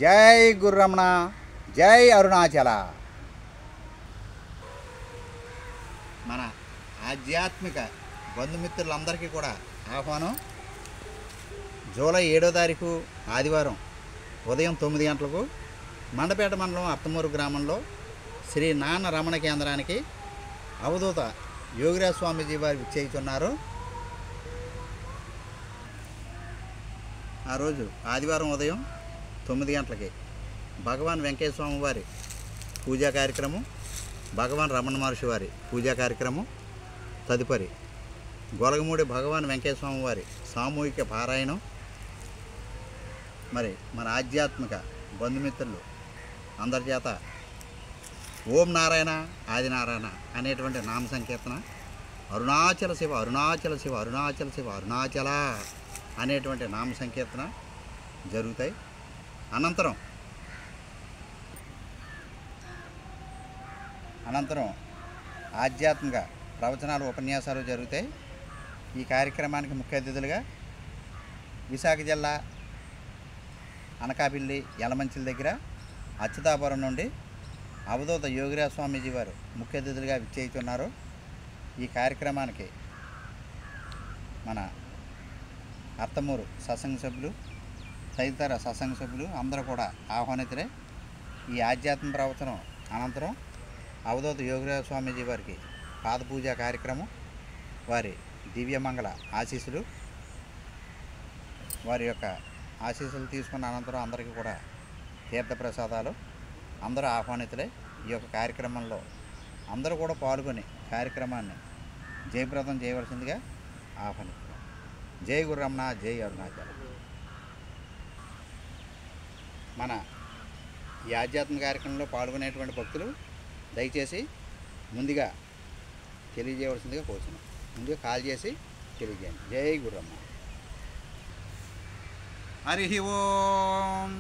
జై గుర్రమణ, జై అరుణాచల. మన ఆధ్యాత్మిక బంధుమిత్రులందరికీ కూడా ఆహ్వానం. జూలై 7వ తారీఖు ఆదివారం ఉదయం 9 గంటలకు మండపేట మండలం అత్తమూరు గ్రామంలో శ్రీ నాన్న రమణ కేంద్రానికి అవధూత యోగిరాజ్ స్వామీజీ వారు విచ్చేస్తున్నారు. ఆ రోజు ఆదివారం ఉదయం 9 గంటలకి భగవాన్ వెంకటేశ్వర స్వామి వారి పూజా కార్యక్రమం, భగవాన్ రమణ మహర్షి వారి పూజా కార్యక్రమం, తదుపరి గొలగమూడి భగవాన్ వెంకటేశ్వర స్వామి వారి సామూహిక పారాయణం. మరి మన ఆధ్యాత్మిక బంధుమిత్రులు అందరి చేత ఓం నారాయణ ఆదినారాయణ అనేటువంటి నామ సంకీర్తన, అరుణాచల శివ అరుణాచల శివ అరుణాచల శివ అరుణాచల అనేటువంటి నామ సంకీర్తన జరుగుతాయి. అనంతరం ఆధ్యాత్మిక ప్రవచనాలు, ఉపన్యాసాలు జరుగుతాయి. ఈ కార్యక్రమానికి ముఖ్య అతిథులుగా విశాఖ జిల్లా అనకాపల్లి యలమంచిల దగ్గర అచ్యుతాపురం నుండి అవధూత యోగిరాజ్ స్వామీజీ వారు ముఖ్య అతిథులుగా విచ్చేస్తున్నారు. ఈ కార్యక్రమానికి మన అత్తమూరు సత్సంగ సభ్యులు, తదితర సత్సంగ సభ్యులు అందరూ కూడా ఆహ్వానితులే. ఈ ఆధ్యాత్మిక ప్రవచనం అనంతరం అవధూత యోగిరాజ్ స్వామీజీ వారికి పాదపూజ కార్యక్రమం, వారి దివ్యమంగళ ఆశీస్సులు, వారి యొక్క ఆశీస్సులు తీసుకున్న అనంతరం అందరికీ కూడా తీర్థప్రసాదాలు. అందరూ ఆహ్వానితులే. ఈ యొక్క కార్యక్రమంలో అందరూ కూడా పాల్గొని కార్యక్రమాన్ని జయప్రదం చేయవలసిందిగా ఆహ్వానితులు. జై గుర్రమణ, జై అరుణాచల. మన ఈ ఆధ్యాత్మిక కార్యక్రమంలో పాల్గొనేటువంటి భక్తులు దయచేసి ముందుగా తెలియజేయవలసిందిగా కోరుతున్నాం. ముందుగా కాల్ చేసి తెలియజేయండి. జై గుర్రమణ. హరి ఓం.